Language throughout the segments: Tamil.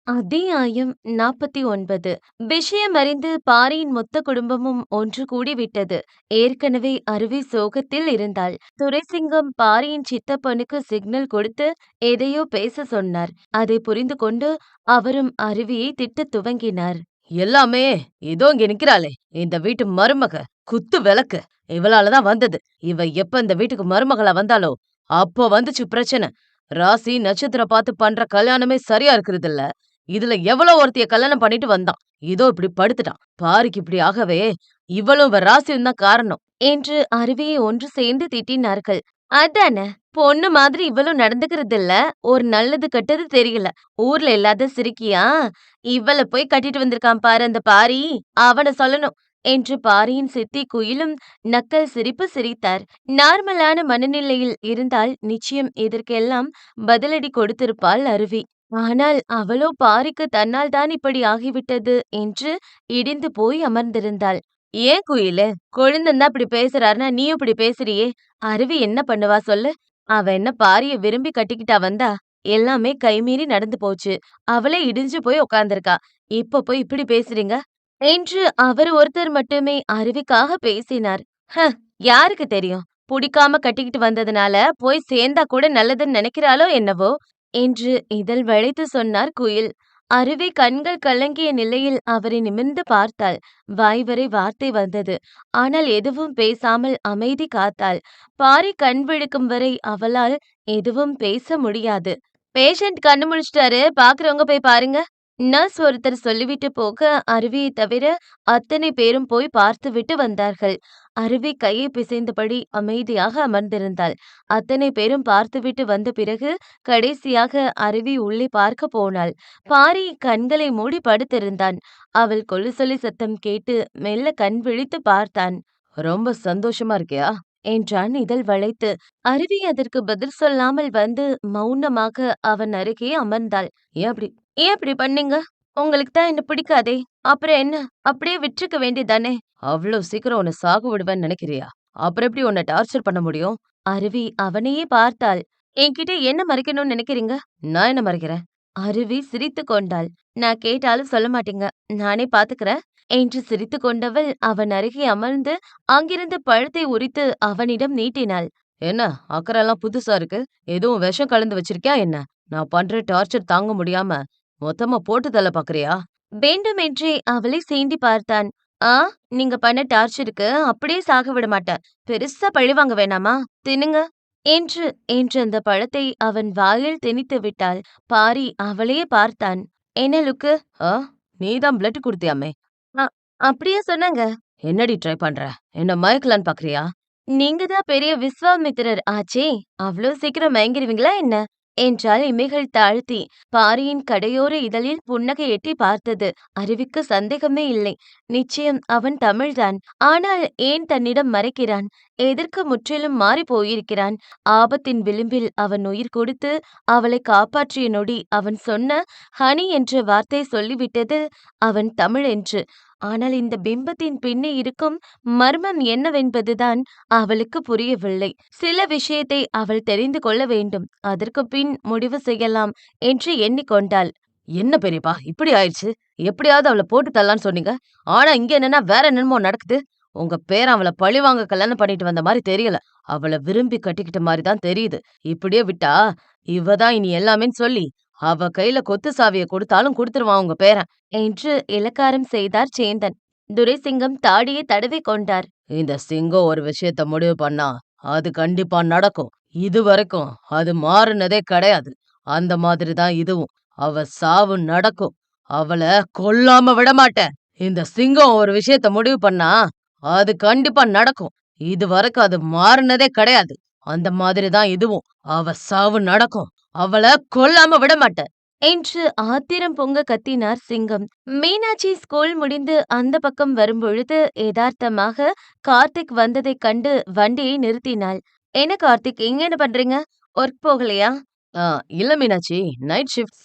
அத்தியாயம் 49. விஷயம் அறிந்து பாரியின் மொத்த குடும்பமும் ஒன்று கூடிவிட்டது. ஏற்கனவே அருவி சோகத்தில் இருந்தாள். துரைசிங்கம் பாரியின் சித்தப்பனுக்கு சிக்னல் கொடுத்து எதையோ பேச சொன்னார். அதை புரிந்து கொண்டு அவரும் அருவியை திட்டத் துவங்கினார். எல்லாமே இதோ இங்க நிக்கிறாளே இந்த வீட்டு மருமக, குத்து விளக்கு. இவளாலதான் வந்தது. இவ எப்ப இந்த வீட்டுக்கு மருமகளா வந்தாலோ அப்போ வந்துச்சு பிரச்சனை. ராசி நட்சத்திரம் பார்த்து பண்ற கல்யாணமே சரியா இருக்கிறது இல்ல. இதுல எவ்வளோ ஒருத்திய கல்யாணம் பண்ணிட்டு வந்தான். இதோ இப்படி படுத்துட்டான். பாருக்கு இப்படி ஆகவே இவளும் இவ ராசியும் தான் காரணம் என்று அருவியை ஒன்று சேர்ந்து திட்டினார்கள். அதானே, பொண்ணு மாதிரி இவளும் நடந்துக்கிறது இல்ல. ஒரு நல்லது கெட்டது தெரியல. ஊர்ல இல்லாத சிரிக்கியா? இவள போய் கட்டிட்டு வந்திருக்கான் பாரு அந்த பாரி. அவன சொல்லணும் என்று பாரியின் சித்தி குயிலும் நக்கல் சிரிப்பு சிரித்தார். நார்மலான மனநிலையில் இருந்தால் நிச்சயம் இதற்கெல்லாம் பதிலடி கொடுத்திருப்பாள் அருவி. ஆனால் அவளோ பாரிக்கு தன்னால் தான் இப்படி ஆகிவிட்டது என்று இடிந்து போய் அமர்ந்திருந்தாள். ஏன் குயிலு, கொழுந்தன் தான் இப்படி பேசுறாருன்னா நீயும் இப்படி பேசுறியே? அருவி என்ன பண்ணுவா சொல்லு? அவ என்ன பாரிய விரும்பி கட்டிக்கிட்டா வந்தா? எல்லாமே கைமீறி நடந்து போச்சு. அவளே இடிஞ்சு போய் உட்கார்ந்திருக்கா. இப்ப போய் இப்படி பேசுறீங்க என்று அவர் ஒருத்தர் மட்டுமே அருவிக்காக பேசினார். யாருக்கு தெரியும்? புடிக்காம கட்டிக்கிட்டு வந்ததுனால போய் சேர்ந்தா கூட நல்லதுன்னு நினைக்கிறாளோ என்னவோ என்று இதழ் வளைத்து சொன்னார் குயில். அருவி கண்கள் கலங்கிய நிலையில் அவரை நிமிர்ந்து பார்த்தாள். வாய் வரை வார்த்தை வந்தது. ஆனால் எதுவும் பேசாமல் அமைதி காத்தாள். பாரி கண் விழிக்கும் வரை அவளால் எதுவும் பேச முடியாது. பேஷண்ட் கண்ணு முழிச்சிட்டாரு, பாக்குறவங்க போய் பாருங்க. நர்ஸ் ஒருத்தர் சொல்லிவிட்டு போக அருவியை தவிர அத்தனை பேரும் போய் பார்த்துவிட்டு வந்தார்கள். அருவி கையை பிசைந்தபடி அமைதியாக அமர்ந்திருந்தாள். அத்தனை பேரும் பார்த்துவிட்டு வந்த பிறகு கடைசியாக அருவி உள்ளே பார்க்க போனாள். பாரி கண்களை மூடி படுத்திருந்தான். அவள் கொலுசொலி சத்தம் கேட்டு மெல்ல கண் விழித்து பார்த்தான். ரொம்ப சந்தோஷமா இருக்கியா என்றான் இதழ் வளைத்து. அருவி அதற்கு பதில் சொல்லாமல் வந்து மௌனமாக அவன் அருகே அமர்ந்தாள். ஏன் அப்படி பண்ணீங்க? உங்களுக்கு தான் என்ன பிடிக்காதே. அப்புறம் என்ன, அப்படியே விட்டுருக்க வேண்டியதானே? அவ்வளவு சீக்கிரம் உன்னை சாக விடுவேன்னு நினைக்கிறியா? அப்புறம் எப்படி உன்னை டார்ச்சர் பண்ண முடியும்? அருவி அவனையே பார்த்தாள். என்கிட்ட என்ன மறைக்கணும்னு நினைக்கிறீங்க? நான் என்ன மறைக்கிறேன்? அருவி சிரித்து கொண்டாள். நான் கேட்டாலும் சொல்ல மாட்டீங்க, நானே பாத்துக்கிறேன் என்று சிரித்து கொண்டவள் அவன் அருகே அமர்ந்து அங்கிருந்து பழத்தை உரித்து அவனிடம் நீட்டினாள். என்ன அக்கறைலாம் புதுசா இருக்கு? எதுவும் விஷம் கலந்து வச்சிருக்கியா என்ன? நான் பண்ற டார்ச்சர் தாங்க முடியாம மொத்தமா போட்டு தள்ள பாக்குறியா? வேண்டுமென்றே அவளை சீண்டி பார்த்தான். ஆ, நீங்க பண்ண டார்ச்சருக்கு அப்படியே சாக விட மாட்டேன். பெருசா பழி வாங்க வேணாமா? தின்னுங்க என்று என்று அந்த பழத்தை அவன் வாயில் திணித்து விட்டாள். பாரி அவளையே பார்த்தான். என்ன லுக்கு? ஆ, நீதான் பிளட் குடுத்தியாமே. அ அப்படியே சொன்னாங்க. என்னடி ட்ரை பண்ற? என்ன மயக்கலான்னு பாக்குறியா? நீங்க தான் பெரிய விஸ்வாமித்திரர் ஆச்சே. அவ்ளோ சீக்கிரம் மயங்கிருவீங்களா என்ன? என்றாள் இமைகள் தாழ்த்தி. பாரியின் கடையோர இதழில் புன்னகை எட்டி பார்த்தது. அருவிக்கு சந்தேகமே இல்லை. நிச்சயம் அவன் தமிழ்தான். ஆனால் ஏன் தன்னிடம் மறைக்கிறான்? எதற்கு முற்றிலும் மாறி போயிருக்கிறான்? ஆபத்தின் விளிம்பில் அவன் உயிர் கொடுத்து அவளை காப்பாற்றிய நொடி அவன் சொன்ன ஹனி என்ற வார்த்தை சொல்லிவிட்டது அவன் தமிழ் என்று. ஆனால் இந்த பிம்பத்தின் பின்னே இருக்கும் மர்மம் என்னவென்பதுதான் அவளுக்கு புரியவில்லை. சில விஷயத்தை அவள் தெரிந்து கொள்ள வேண்டும். அதற்கு பின் முடிவு செய்யலாம் என்று எண்ணிக்கொண்டாள். என்ன பெரியப்பா இப்படி ஆயிடுச்சு? எப்படியாவது அவளை போட்டு தள்ளலான்னு சொன்னீங்க. ஆனா இங்க என்னன்னா வேற என்னமோ நடக்குது. உங்க பேரன் அவளை பழிவாங்க கல்யாணம் பண்ணிட்டு வந்த மாதிரி தெரியல. அவளை விரும்பி கட்டிக்கிட்ட மாதிரி தான் தெரியுது. இப்படியே விட்டா இவதான் இனி எல்லாமேன்னு சொல்லி அவ கையில கொத்து சாவிய கொடுத்தாலும் கொடுத்துருவான் உங்க பேரன் என்று இலக்காரம் செய்தார் சேந்தன். துரைசிங்கம் தாடியை தடவி கொண்டார். இந்த சிங்கம் ஒரு விஷயத்த முடிவு பண்ணா அது கண்டிப்பா நடக்கும். இதுவரைக்கும் அது மாறுனதே கிடையாது. அந்த மாதிரி தான் இதுவும். அவ சாவு நடக்கும். அவளை கொல்லாம விட மாட்டேன். இந்த சிங்கம் ஒரு விஷயத்த முடிவு பண்ணா அது கண்டிப்பா நடக்கும். இதுவரைக்கும் அது மாறுனதே கிடையாது. அந்த மாதிரி தான் இதுவும். அவ சாவு நடக்கும். அவளை கொல்லாம விட மாட்டேன் என்று ஆத்திரம் பொங்க கத்தினார் சிங்கம். மீனாட்சி ஸ்கூல் முடிந்து அந்த பக்கம் வரும்பொழுது யதார்த்தமாக கார்த்திக் வந்ததைக் கண்டு வண்டியை நிறுத்தினாள். என்ன கார்த்திக், இங்க என்ன பண்றீங்க? ஒர்க் போகலையா? ஆ, இல்ல மீனாட்சி, நைட் ஷிஃப்ட்.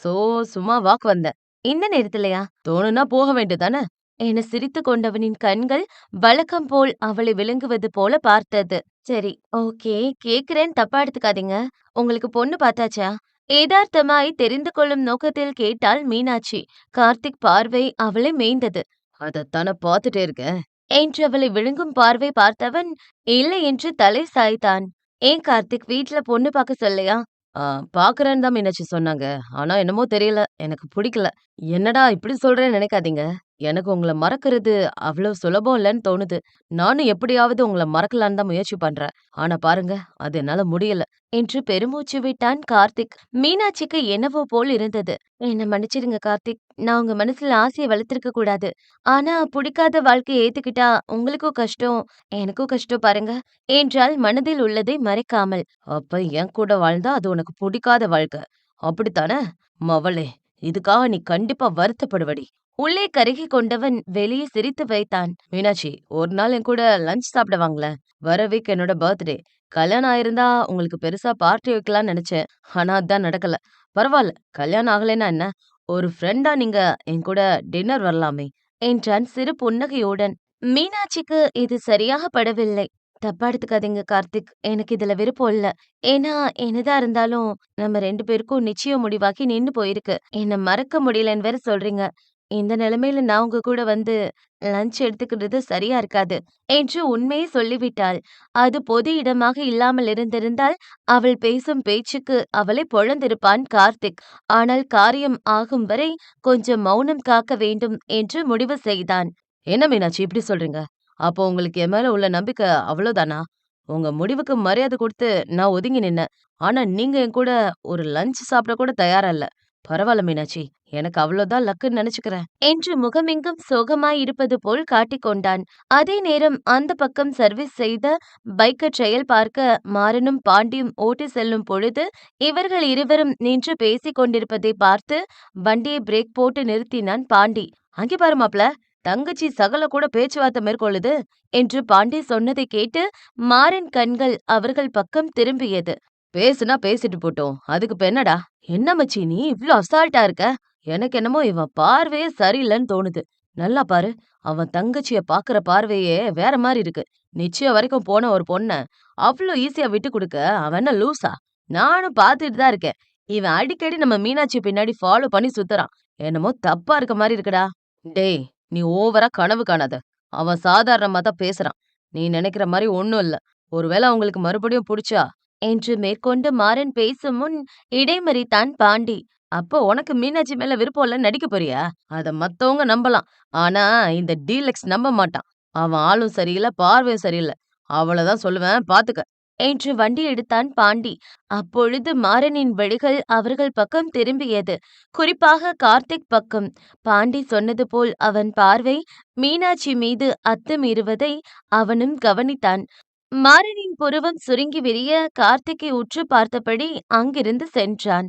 சும்மா வாக் வந்தேன். இந்த நேரத்திலயா? தோணுனா போக வேண்டியதானே. என சிரித்து கொண்டவனின் கண்கள் வழக்கம் போல் அவளை விழுங்குவது போல பார்த்தது. சரி, ஓகே, கேக்குறேன், தப்பா எடுத்துக்காதீங்க. உங்களுக்கு பொண்ணு பார்த்தாச்சா? யதார்த்தமாய் தெரிந்து கொள்ளும் நோக்கத்தில் கேட்டாள் மீனாட்சி. கார்த்திக் பார்வை அவளை மேய்ந்தது. அதத்தானே பார்த்துட்டே இருக்கேன். என்று அவளை விழுங்கும் பார்வை பார்த்தவன் இல்லை என்று தலை சாய்த்தான். ஏன் கார்த்திக் வீட்ல பொண்ணு பார்க்க சொல்லலையா? ஆ பார்க்குறேன்னு தான் மீனாட்சி சொன்னாங்க. ஆனா என்னமோ தெரியல. எனக்கு பிடிக்கல. என்னடா இப்படி சொல்றேன்னு நினைக்காதீங்க. எனக்கு உங்கள மறக்கிறது அவ்ளோ சுலபம் இல்லன்னு தோணுது. நானும் எப்படியாவது உங்கள மறக்கலான்னு தான் முயற்சி பண்றேன். ஆனா பாருங்க, அது என்னால முடியல. என்று பெருமூச்சு விட்டான் கார்த்திக். மீனாட்சிக்கு என்னவோ போல் இருந்தது. என்ன மன்னிச்சிடுங்க கார்த்திக். நான் உங்க மனசுல ஆசைய வளர்த்திருக்க கூடாது. ஆனா புடிக்காத வாழ்க்கைய ஏத்துக்கிட்டா உங்களுக்கும் கஷ்டம், எனக்கும் கஷ்டம் பாருங்க. என்றால் மனதில் உள்ளதை மறைக்காமல். அப்ப என் கூட வாழ்ந்தா அது உனக்கு பிடிக்காத வாழ்க்கை. அப்படித்தானே? மவளே, இதுக்காக நீ கண்டிப்பா வருத்தப்படுவடி. உள்ளே கருகிக் கொண்டவன் வெளியே சிரித்து வைத்தான். மீனாட்சி, ஒரு நாள் என் கூட லஞ்ச் சாப்பிட வாங்களேன். வர வீக் என்னோட பர்த்டே. கல்யாணம் ஆயிருந்தா உங்களுக்கு பெருசா பார்ட்டி வைக்கலாம்னு நெனச்சேன். ஆனா அதான் நடக்கல. பரவால்ல, கல்யாணம் ஆகலைன்னா என்ன? ஒரு ஃப்ரெண்டா நீங்க என் கூட டின்னர் வரலாமே. என்றான் சிறு புன்னகையுடன். மீனாட்சிக்கு இது சரியாக படவில்லை. தப்பா எடுத்துக்காதீங்க கார்த்திக். எனக்கு இதுல விருப்பம் இல்ல. ஏன்னா என்னதான் இருந்தாலும் நம்ம 2 பேருக்கும் நிச்சயம் முடிவாகி நின்னு போயிருக்கு. என்ன மறக்க முடியலன்னு வேற சொல்றீங்க. இந்த நிலைமையில நான் உங்க கூட வந்து லஞ்ச் எடுத்துக்கிறது சரியா இருக்காது. என்று உண்மையை சொல்லிவிட்டாள். அது பொது இடமாக இல்லாமல் இருந்திருந்தால் அவள் பேசும் பேச்சுக்கு அவளை பொழந்திருப்பான் கார்த்திக். ஆனால் காரியம் ஆகும் வரை கொஞ்சம் மௌனம் காக்க வேண்டும் என்று முடிவு செய்தான். என்ன மீனாட்சி இப்படி சொல்றீங்க? அப்போ உங்களுக்கு என் மேல உள்ள நம்பிக்கை அவ்வளோதானா? உங்க முடிவுக்கு மரியாதை குடுத்து நான் ஒதுங்கி நின்னேன். ஆனா நீங்க என் கூட ஒரு லஞ்ச் சாப்பிட கூட தயாரா இல்ல. பரவால்ல மீனாட்சி. எனக்கு அவ்வளோதான் லக்குன்னு நெனச்சுக்கிறேன். என்று முகமெங்கும் சோகமாய் இருப்பது போல் காட்டிக்கொண்டான். அதே நேரம் அந்த பக்கம் சர்வீஸ் செய்த பைக்கை ட்ரையல் பார்க்க மாறனும் பாண்டியும் ஓட்டி செல்லும் பொழுது இவர்கள் இருவரும் நின்று பேசிக் கொண்டிருப்பதை பார்த்து வண்டியை பிரேக் போட்டு நிறுத்தினான் பாண்டி. அங்கே பாரு மாப்ள, தங்கச்சி சகல கூட பேச்சுவார்த்தை மேற்கொள்ளுது. என்று பாண்டி சொன்னதை கேட்டு மாறன் கண்கள் அவர்கள் பக்கம் திரும்பியது. பேசுனா பேசிட்டு போட்டும். அதுக்கு இப்ப என்னடா? என்ன மச்சி நீ இவ்ளோ அசால்ட்டா இருக்க? எனக்கு என்னமோ இவன் பார்வையே சரியில்லன்னு தோணுது. நல்லா பாரு. அவன் தங்கச்சிய பாக்குற பார்வையே வேற மாரி இருக்கு. நிச்சயம் வரைக்கும் போன ஒரு பொண்ண அவ்ளோ ஈஸியா விட்டு குடுக்க அவன் என்ன லூசா? நானும் பாத்துட்டு தான் இருக்கேன். இவன் அடிக்கடி நம்ம மீனாட்சி பின்னாடி ஃபாலோ பண்ணி சுத்துறான். என்னமோ தப்பா இருக்க மாரி இருக்குடா. டேய், நீ ஓவரா கனவு காணாத. அவன் சாதாரணமா தான் பேசுறான். நீ நினைக்கிற மாரி ஒண்ணும் இல்ல. ஒருவேளை அவங்களுக்கு மறுபடியும் புடிச்சா என்று மேற்கொண்டு மாறன் பேசும் முன் இடைமறித்தான் பாண்டி. அப்போ உனக்கு மீனாட்சி மேல விருப்பம் இல்லன்னு நடிக்க போறியா? அத மத்தவங்க நம்பலாம். ஆனா இந்த டீலக்ஸ் நம்ப மாட்டான். அவன் ஆளும் சரியில்ல, பார்வையும் சரியில்ல. அவ்வளவுதான் சொல்லுவேன் பாத்துக்க. என்று வண்டி எடுத்தான் பாண்டி. அப்பொழுது மாறனின் விழிகள் அவர்கள் பக்கம் திரும்பியது. குறிப்பாக கார்த்திக் பக்கம். பாண்டி சொன்னது போல் அவன் பார்வை மீனாட்சி மீது அத்துமீறுவதை அவனும் கவனித்தான். மாறனின் புருவம் சுருங்கி விரிய கார்த்திக்கை உற்று பார்த்தபடி அங்கிருந்து சென்றான்.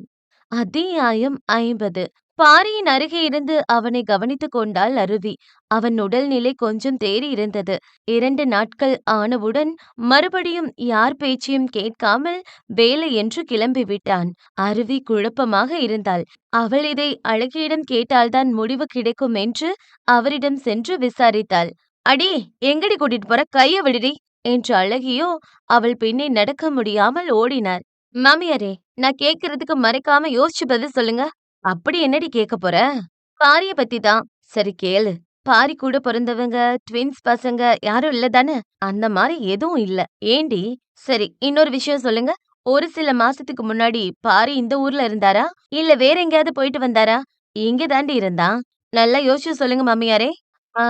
அத்தியாயம் 50. பாரியின் அருகே இருந்து அவனை கவனித்துக் கொண்டாள் அருவி. அவன் உடல்நிலை கொஞ்சம் தேறி இருந்தது. 2 நாட்கள் ஆனவுடன் மறுபடியும் யார் பேச்சையும் கேட்காமல் வேலை என்று கிளம்பிவிட்டான். அருவி குழப்பமாக இருந்தாள். அவள் இதை அழகியிடம் கேட்டால்தான் முடிவு கிடைக்கும் என்று அவரிடம் சென்று விசாரித்தாள். அடி, எங்கடி கூட்டிட்டு போற? கைய விடுடி என்று அழகியோ அவள் பின்னே நடக்க முடியாமல் ஓடினார். மாமியாரே, நான் கேக்குறதுக்கு மறைக்காம யோசிச்சு பதில் சொல்லுங்க. அப்படி என்னடி கேட்க போற? பாரிய பத்தி தான். சரி கேளு. பாரி கூட பிறந்தவங்க ட்வின்ஸ் பசங்க யாரும் இல்ல தானே? அந்த மாதிரி எதுவும் இல்ல. ஏண்டி? சரி, இன்னொரு விஷயம் சொல்லுங்க. ஒரு சில மாசத்துக்கு முன்னாடி பாரி இந்த ஊர்ல இருந்தாரா? இல்ல வேற எங்கேயாவது போயிட்டு வந்தாரா? இங்க தாண்டி இருந்தான். நல்லா யோசிச்சு சொல்லுங்க மாமியாரே. ஆ,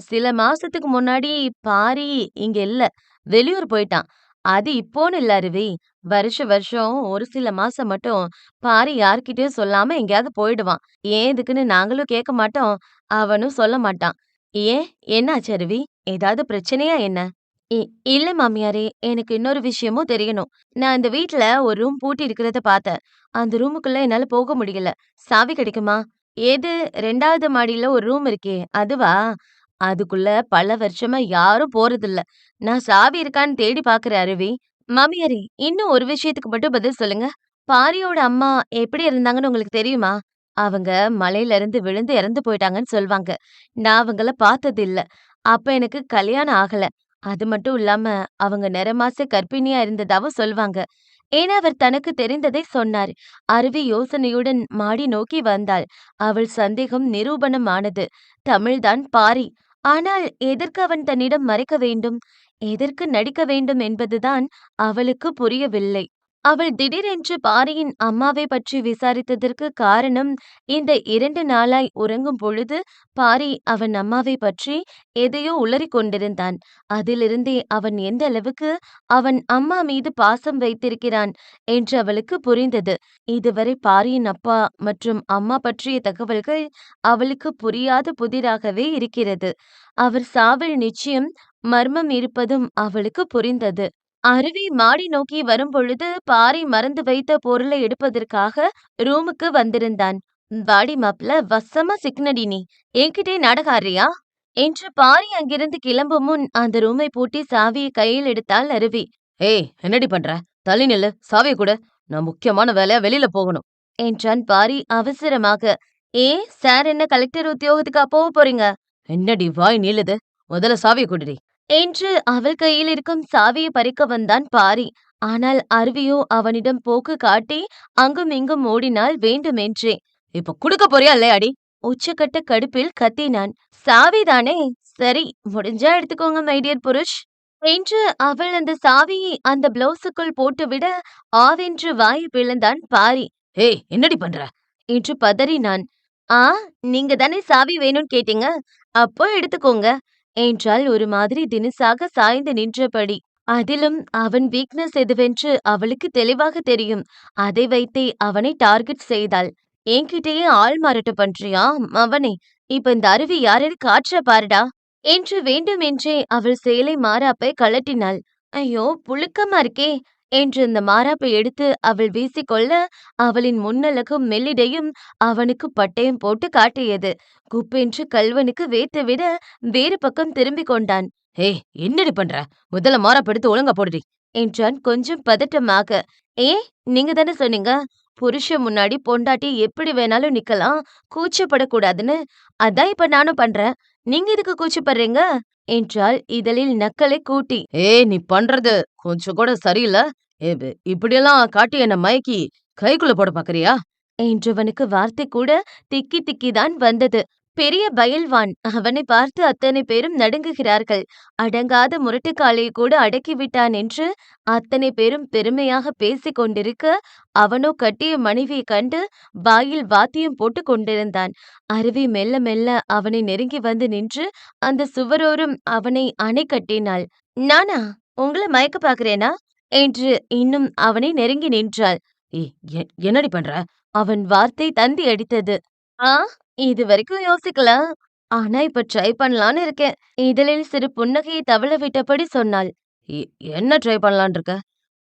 சில மாசத்துக்கு முன்னாடி பாரி இங்க இல்ல. வெளியூர் போயிட்டான். அது இப்போன்னு இல்ல அருவி. வருஷம் ஒரு சில மாசம் மட்டும் பாரி யார்கிட்டயும் சொல்லாம எங்கேயாவது போயிடுவான். ஏன் எதுக்குன்னு நாங்களும் கேட்க மாட்டோம். அவனும் சொல்ல மாட்டான். ஏன்? என்னாச்சு அருவி? ஏதாவது பிரச்சனையா என்ன? இ இல்ல மாமியாரே. எனக்கு இன்னொரு விஷயமும் தெரியணும். நான் இந்த வீட்ல ஒரு ரூம் பூட்டி இருக்கிறத பார்த்தேன். அந்த ரூமுக்குள்ள என்னால போக முடியல. சாவி கிடைக்குமா? ஏது 2வது மாடியில ஒரு ரூம் இருக்கே, அதுவா? அதுக்குள்ள பல வருஷமா யாரும் போறதில்ல. நான் சாவி இருக்கான்னு தேடி பார்க்கிறேன் அருவி. மாமியாரே, இன்னும் ஒரு விஷயத்துக்கு மட்டும் பதில் சொல்லுங்க. பாரியோட அம்மா எப்படி இருந்தாங்கன்னு உங்களுக்கு தெரியுமா? அவங்க மலையில இருந்து விழுந்து இறந்து போயிட்டாங்கன்னு சொல்வாங்க. நான் அவங்கள பார்த்தது இல்ல. அப்ப எனக்கு கல்யாணம் ஆகல. அது மட்டும் இல்லாம அவங்க நிறைமாச கர்ப்பிணியா இருந்ததாவும் சொல்வாங்க. என அவர் தனக்கு தெரிந்ததை சொன்னார். அருவி யோசனையுடன் மாடி நோக்கி வந்தாள். அவள் சந்தேகம் நிரூபணமானது. தமிழ்தான் பாரி. ஆனால் எதற்கு அவன் தன்னிடம் மறைக்க வேண்டும்? எதற்கு நடிக்க வேண்டும் என்பதுதான் அவளுக்கு புரியவில்லை. அவள் திடீரென்று பாரியின் அம்மாவை பற்றி விசாரித்ததற்கு காரணம், இந்த 2 நாளாய் உறங்கும் பொழுது பாரி அவன் அம்மாவை பற்றி எதையோ உளறிக் கொண்டிருந்தான். அதிலிருந்தே அவன் எந்த அளவுக்கு அவன் அம்மா மீது பாசம் வைத்திருக்கிறான் என்று அவளுக்கு புரிந்தது. இதுவரை பாரியின் அப்பா மற்றும் அம்மா பற்றிய தகவல்கள் அவளுக்கு புரியாத புதிராகவே இருக்கிறது. அவர் சாவில் நிச்சயம் மர்மம் இருப்பதும் அவளுக்கு புரிந்தது. அருவி மாடி நோக்கி வரும்பொழுது பாரி மறந்து வைத்த பொருளை எடுப்பதற்காக ரூமுக்கு வந்திருந்தான். "வாடி மாப்ள, வசமா சிக்குனடி நீ. என்கிட்டயே நாடகம் ஆடுறியா?" என்று பாரி அங்கிருந்து கிளம்பும் முன் அந்த ரூமை பூட்டி சாவியை கையில் எடுத்தாள் அருவி. "ஏய், என்னடி பண்ற? தள்ளி நில்லு, சாவிய குடு. நான் முக்கியமான வேலையா வெளியில போகணும்" என்றான் பாரி அவசரமாக. "ஏன் சார் என்ன கலெக்டர் உத்தியோகத்துக்கா போகப் போறீங்க?" "என்னடி வாய் நீளுது? முதல்ல சாவிய குடுடி" என்று அவள் கையில் இருக்கும் சாவியை பறிக்க வந்தான் பாரி. ஆனால் அருவியோ அவனிடம் போக்கு காட்டி அங்கும் இங்கும் ஓடினாள் வேண்டுமென்றே. "இப்ப குடுக்க போறியா இல்லையாடி?" உச்சக்கட்ட கடுப்பில் கத்தினான். "சாவிதானே, சரி, முடிஞ்சா எடுத்துக்கோங்க மை டியர் புருஷ்" என்று அவள் அந்த சாவியை அந்த பிளவுஸுக்குள் போட்டுவிட ஆவென்று வாயை பிளந்தான் பாரி. "ஏய், என்னடி பண்ற?" என்று பதறினான். "ஆ, நீங்க தானே சாவி வேணும்னு கேட்டீங்க, அப்போ எடுத்துக்கோங்க" என்றாள் ஒரு மாதிரி தினுசாக சாய்ந்து நின்றபடி. அதிலும் அவன் வீக்னஸ் எதுவென்று அவளுக்கு தெளிவாக தெரியும். அதை வைத்தே அவனை டார்கெட் செய்தாள். "என்கிட்டயே ஆள் மாறாட்ட பண்றியா மவனே? இப்ப இந்த அருவி யாருன்னு காட்டுற பாருடா" என்று வேண்டுமென்றே அவள் சேலை மாறாப்பை கழட்டினாள். "ஐயோ, புழுக்கமா இருக்கே" என்று அந்த மாறாப்பை எடுத்து அவள் வீசிக்கொள்ள அவளின் முன்னழகும் மெல்லிடையும் அவனுக்கு பட்டயம் போட்டு காட்டியது. குப்பென்று கள்வனுக்கு வேர்த்துவிட வேறு பக்கம் திரும்பிக் கொண்டான். "ஏய், என்னடி பண்ற? முதல்ல மாறாப்ப எடுத்து ஒழுங்கா போடுடி" என்றான் கொஞ்சம் பதட்டமாக. "ஏன், நீங்க தானே சொன்னீங்க, புருஷன் முன்னாடி பொண்டாட்டி எப்படி வேணாலும் நிக்கலாம், கூச்சப்படக்கூடாதுன்னு. அதான் இப்ப நானும் பண்றேன். நீங்க எதுக்கு கூச்சப்படுறீங்க?" என்றாள் இதழில் நக்கலை கூட்டி. "ஏய், நீ பண்றது கொஞ்சம் கூட சரியில்ல. இப்படியெல்லாம் காட்டி என்ன மயக்கி கைக்குள்ள போட பாக்குறியா?" என்றவனுக்கு வார்த்தை கூட திக்கி திக்கிதான் வந்தது. பெரிய பயில்வான். அவனை பார்த்து அத்தனை பேரும் நடுங்குகிறார்கள். அடங்காத முரட்டுக்காளையை கூட அடக்கிவிட்டான் என்று அத்தனை பேரும் பெருமையாக பேசிக் கொண்டிருக்க, அவனோ கட்டிய மனைவியைக் கண்டு வாயில் வாத்தியம் போட்டுக் கொண்டிருந்தான். அருவி மெல்ல மெல்ல அவனை நெருங்கி வந்து நின்று அந்த சுவரோரம் அவனை அணை கட்டினாள். "நானா உங்கள மயக்க பாக்குறேனா?" என்று இன்னும் அவனை நெருங்கி நின்றாள். "ஏய், என்னடி பண்ற?" அவன் வார்த்தை தந்தி அடித்தது. "ஆ, இதுவரைக்கும் யோசிக்கல. ஆனா இப்ப ட்ரை பண்ணலான்னு இருக்கேன்" இதழில் சிறு புன்னகையை தவழ விட்டபடி சொன்னாள். "எ- என்ன ட்ரை பண்ணலான்னு இருக்க?"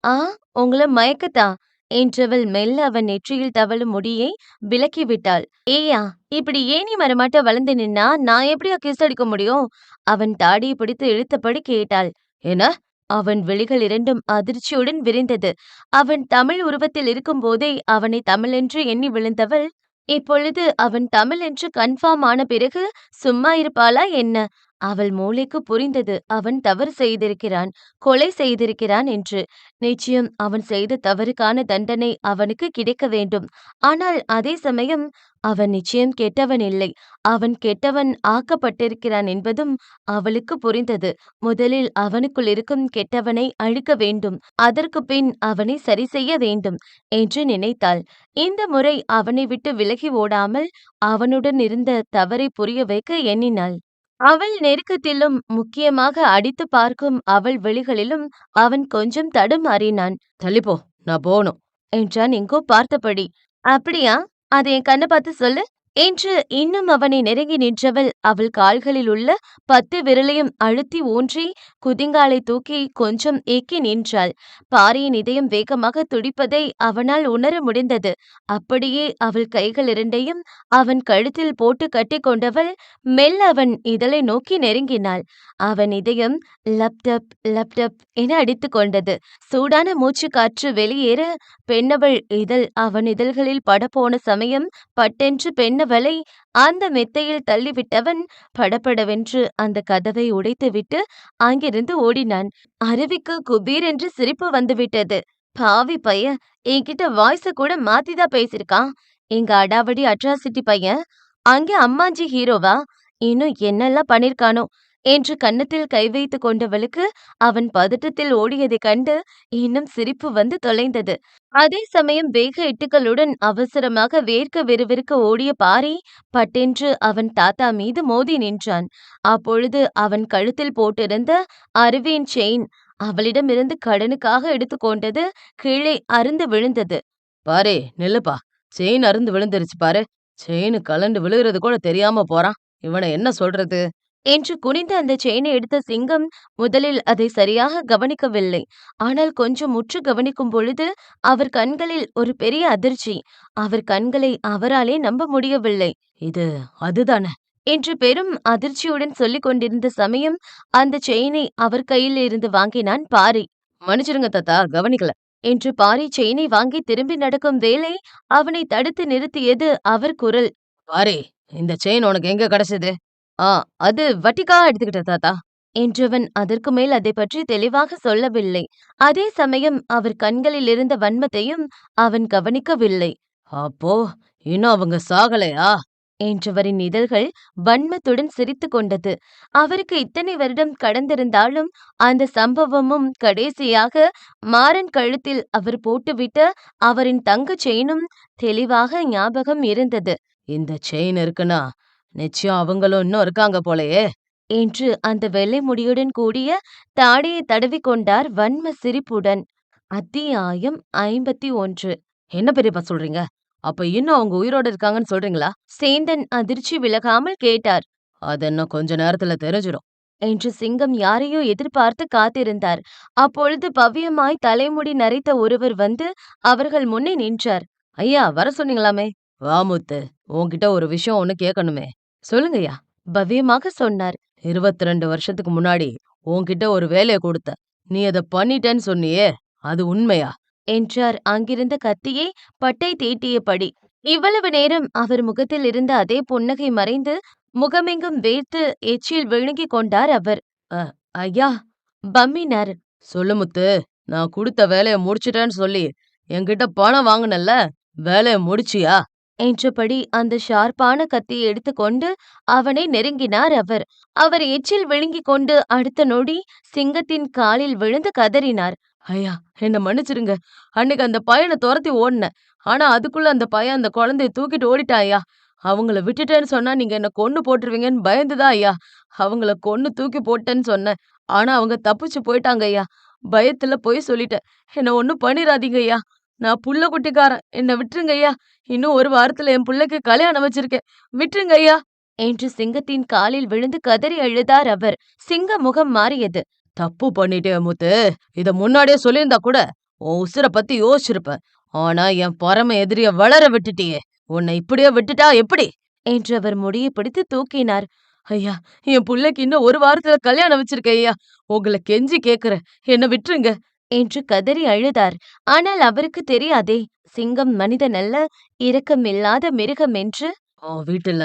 "ஆ, உங்கள மயக்கத்தான்" என்றவள் மெல்ல அவன் நெற்றியில் தவழும் முடியை விலக்கி விட்டாள். "ஏய்யா, இப்படி ஏணி மரமாட்ட வளர்ந்து நின்னா நான் எப்படியா கிஸ் அடிக்க முடியும்?" அவன் தாடியை பிடித்து இழுத்தபடி கேட்டாள். "என்ன?" அவன் விழிகள் இரண்டும் அதிர்ச்சியுடன் விரிந்தது. அவன் தமிழ் உருவத்தில் இருக்கும்போதே அவனை தமிழென்று எண்ணி விழுந்தவள், இப்பொழுது அவன் தமிழ் என்று கன்ஃபார்ம் ஆன பிறகு சும்மா இருப்பாளா என்ன? அவள் மூளைக்கு புரிந்தது, அவன் தவறு செய்திருக்கிறான், கொலை செய்திருக்கிறான் என்று. நிச்சயம் அவன் செய்த தவறுக்கான தண்டனை அவனுக்கு கிடைக்க வேண்டும். ஆனால் அதே சமயம் அவன் நிச்சயம் கெட்டவன் இல்லை. அவன் கெட்டவன் ஆக்கப்பட்டிருக்கிறான் என்பதும் அவளுக்கு புரிந்தது. முதலில் அவனுக்குள் இருக்கும் கெட்டவனை அழிக்க வேண்டும். அதற்குப் பின் அவனை சரி செய்ய வேண்டும் என்று நினைத்தாள். இந்த முறை அவனை விட்டு விலகி ஓடாமல் அவனுடன் இருந்த தவறை புரிய வைக்க எண்ணினாள். அவள் நெருக்கத்திலும் முக்கியமாக அடித்து பார்க்கும் அவள் விழிகளிலும் அவன் கொஞ்சம் தடுமாறினான். "தள்ளிப்போ, நான் போகணும்" என்றான் எங்கோ பார்த்தபடி. "அப்படியா? அதை என் கண்ண பார்த்து சொல்லு" என்று இன்னும் அவனை நெருங்கி நின்றவள் அவள் கால்களில் உள்ள 10 விரலையும் அழுத்தி ஊன்றி குதிங்காலை தூக்கி கொஞ்சம் ஏக்கி நின்றாள். பாரியின் இதயம் வேகமாக துடிப்பதை அவனால் உணர முடிந்தது. அப்படியே அவள் கைகள் இரண்டையும் அவன் கழுத்தில் போட்டு கட்டிக்கொண்டவள் மெல்ல அவன் இதழை நோக்கி நெருங்கினாள். அவன் இதயம் லப்டப் லப்டப் என அடித்துக் கொண்டது. சூடான மூச்சு காற்று வெளியேற பெண்ணவள் இதழ் அவன் இதழ்களில் படப்போன சமயம் பட்டென்று பெண்ணவளை அந்த மெத்தையில் தள்ளிவிட்டவன் படபடவென்று அந்த கதவை உடைத்துவிட்டு அங்கிருந்து ஓடினான். அருவிக்கு குபீர் என்று சிரிப்பு வந்துவிட்டது. பாவி பையன் என்கிட்ட வாய்ஸ கூட மாத்தி தான் பேசியிருக்கான். எங்க அடாவடி அட்ராசிட்டி பையன். அங்கே அம்மாஞ்சி ஹீரோவா? இன்னும் என்னெல்லாம் பண்ணிருக்கானோ? என்று கன்னத்தில் கை வைத்துக் கொண்டவளுக்கு அவன் பதட்டத்தில் ஓடியதைக் கண்டு இன்னும் சிரிப்பு வந்து தொலைந்தது. அதே சமயம் வேக எட்டுக்களுடன் அவசரமாக வேர்க்க விறுவிறுக்க ஓடிய பாரி பட்டென்று அவன் தாத்தா மீது மோதி நின்றான். அப்பொழுது அவன் கழுத்தில் போட்டிருந்த அருவியின் செயின் அவளிடமிருந்து கடனுக்காக எடுத்துக்கொண்டது கீழே அறுந்து விழுந்தது. பாரே நில்லுப்பா. செயின் அறுந்து விழுந்துருச்சு பாரு. செயின் கழண்டு விழுகிறது கூட தெரியாம போறான். இவனை என்ன சொல்றது? என்று குனிந்து அந்த செயினை எடுத்த சிங்கம் முதலில் அதை சரியாக கவனிக்கவில்லை. ஆனால் கொஞ்சம் உற்று கவனிக்கும் பொழுது அவர் கண்களில் ஒரு பெரிய அதிர்ச்சி. அவர் கண்களை அவராலே நம்ப முடியவில்லை. இது அதுதானே. என்று பெரும் அதிர்ச்சியுடன் சொல்லிக் கொண்டிருந்த சமயம் அந்த செயினை அவர் கையில் இருந்து வாங்கினான் பாரி. மன்னிச்சிடுங்க தாத்தா, கவனிக்கல. என்று பாரி செயினை வாங்கி திரும்பி நடக்கும் வேளை அவனை தடுத்து நிறுத்தியது அவர் குரல். பாரே, இந்த செயின் உனக்கு எங்க கிடைச்சது? ஆ, அது வட்டிக்காக எடுத்துக்கிட்ட தாத்தா. என்றவன் அதற்கு மேல் அதை பற்றி தெளிவாக சொல்லவில்லை. அதே சமயம் அவர் கண்களில் இருந்த வன்மத்தையும் அவன் கவனிக்கவில்லை. அப்போ இன்னும் அவங்க சாகலையா? என்றவரின் இதழ்கள் வன்மத்துடன் சிரித்துக் கொண்டது. அவருக்கு இத்தனை வருடம் கடந்திருந்தாலும் அந்த சம்பவமும் கடைசியாக மாறன் கழுத்தில் அவர் போட்டுவிட்ட அவரின் தங்கச் செயினும் தெளிவாக ஞாபகம் இருந்தது. இந்த செயின் இருக்குன்னா நிச்சயம் அவங்களும் இன்னும் இருக்காங்க போலயே. என்று அந்த வெள்ளை முடியுடன் கூடிய தாடியை தடவிக் கொண்டார் வன்ம சிரிப்புடன். அத்தியாயம் 51. என்ன பெரியப்பா சொல்றீங்க? அப்ப இன்னும் அவங்க உயிரோட இருக்காங்கன்னு சொல்றீங்களா? சேந்தன் அதிர்ச்சி விலகாமல் கேட்டார். அது இன்னும் கொஞ்ச நேரத்துல தெரிஞ்சிடும். என்று சிங்கம் யாரையோ எதிர்பார்த்து காத்திருந்தார். அப்பொழுது பவ்யமாய் தலைமுடி நரைத்த ஒருவர் வந்து அவர்கள் முன்னே நின்றார். ஐயா, வர சொன்னீங்களாமே. வா முத்து, உன்கிட்ட ஒரு விஷயம் ஒண்ணு கேட்கணுமே. சொல்லுங்கய்யா, பவ்யமாக சொன்னார். 22 வருஷத்துக்கு முன்னாடி உன்கிட்ட ஒரு வேலைய கொடுத்தேன். நீ அத பண்ணிட்டேன்னு சொன்னியே, அது உண்மையா? என்றார் அங்கிருந்த கத்தியை பட்டை தீட்டியபடி. இவ்வளவு நேரம் அவர் முகத்தில் இருந்த அதே புன்னகை மறைந்து முகமெங்கும் வேர்த்து எச்சில் விழுங்கிக் கொண்டார் அவர். அ, ஐயா, பம்மினார். சொல்லு முத்து. நான் குடுத்த வேலைய முடிச்சிட்டேன்னு சொல்லி என்கிட்ட பணம் வாங்குனல்ல, வேலைய முடிச்சியா? என்றபடி அந்த ஷார்ப்பான கத்தியை எடுத்துக்கொண்டு அவனை நெருங்கினார் அவர். அவர் எச்சில் விழுங்கிக் கொண்டு அடுத்த நொடி சிங்கத்தின் காலில் விழுந்து கதறினார். ஐயா, என்ன மன்னிச்சிடுங்க. அன்னைக்கு அந்த பையன தொரத்தி ஓடுனேன். ஆனா அதுக்குள்ள அந்த பையன் அந்த குழந்தைய தூக்கிட்டு ஓடிட்டான் ஐயா. அவங்கள விட்டுட்டேன்னு சொன்னா நீங்க என்ன கொன்னு போட்டுருவீங்கன்னு பயந்துதான் ஐயா அவங்கள கொன்னு தூக்கி போட்டேன்னு சொன்னேன். ஆனா அவங்க தப்பிச்சு போயிட்டாங்க ஐயா. பயத்துல பொய் சொல்லிட்டேன். என்ன ஒண்ணும் பண்ணிராதீங்க ஐயா. நான் புள்ள குட்டிக்காரன். என்ன விட்டுருங்க ஐயா. இன்னும் ஒரு வாரத்துல என் புள்ளைக்கு கல்யாணம் வச்சிருக்கேன். விட்டுருங்க ஐயா. என்று சிங்கத்தின் காலில் விழுந்து கதறி அழுதார் அவர். சிங்க முகம் மாறியது. தப்பு பண்ணிட்டேன் முத்து. இத முன்னாடியே சொல்லியிருந்தா கூட உன் உசுர பத்தி யோசிச்சிருப்பேன். ஆனா என் பரம எதிரிய வளர விட்டுட்டியே. உன்னை இப்படியே விட்டுட்டா எப்படி? என்று அவர் முடியை பிடித்து தூக்கினார். ஐயா, என் புள்ளைக்கு இன்னும் ஒரு வாரத்துல கல்யாணம் வச்சிருக்கேன் ஐயா. உங்கள கெஞ்சி கேக்குறேன். என்ன விட்டுருங்க. என்று கதறி அழுதார். ஆனால் அவருக்கு தெரியாதே, சிங்கம் மனிதன் அல்ல, இரக்கமில்லாத மிருகம் என்று. உன் வீட்டுல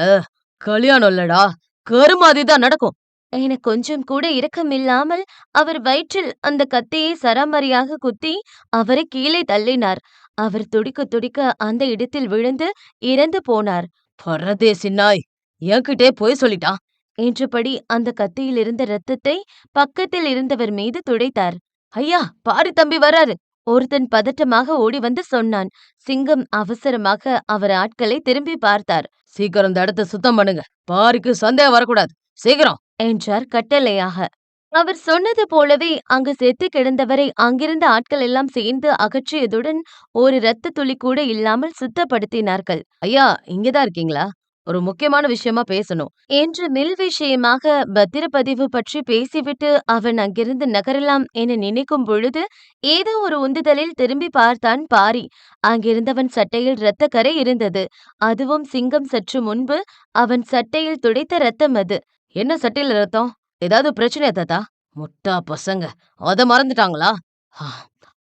கல்யாணம் இல்லடா, கருமாதிதான் நடக்கும். என கொஞ்சம் கூட இரக்கமில்லாமல் அவர் வயிற்றில் அந்த கத்தியை சராமரியாக குத்தி அவரை கீழே தள்ளினார். அவர் துடிக்க துடிக்க அந்த இடத்தில் விழுந்து இறந்து போனார். பரதேசி நாய், என்கிட்டே போய் சொல்லிட்டான். என்றபடி அந்த கத்தியில் இருந்த இரத்தத்தை பக்கத்தில் இருந்தவர் மீது துடைத்தார். ஐயா, பாரி தம்பி வராரு. ஒருத்தன் பதட்டமாக ஓடி வந்து சொன்னான். சிங்கம் அவசரமாக அவர் ஆட்களை திரும்பி பார்த்தார். சீக்கிரம் இந்த இடத்த சுத்தம் பண்ணுங்க. பாரிக்கு சந்தேகம் வரக்கூடாது. சீக்கிரம் என்றார் கட்டளையாக. அவர் சொன்னது போலவே அங்கு செத்து கிடந்தவரை அங்கிருந்த ஆட்கள் எல்லாம் சேர்ந்து அகற்றியதுடன் ஒரு இரத்த துளி கூட இல்லாமல் சுத்தப்படுத்தினார்கள். ஐயா, இங்கதான் இருக்கீங்களா? ஒரு முக்கியமான விஷயமா பேசணும். என்று மில் விஷயமாக பத்திரப்பதிவு பற்றி பேசிவிட்டு அவன் அங்கிருந்து நகரலாம் என நினைக்கும் பொழுது ஏதோ ஒரு உந்துதலில் திரும்பி பார்த்தான் பாரி. அங்கிருந்தவன் சட்டையில் இரத்த கரை இருந்தது. அதுவும் சிங்கம் சற்று முன்பு அவன் சட்டையில் துடைத்த இரத்தம் அது. என்ன சட்டையில ரத்தம்? ஏதாவது பிரச்சனையா தாத்தா? முட்டா பசங்க, அத மறந்துட்டாங்களா? ஆ,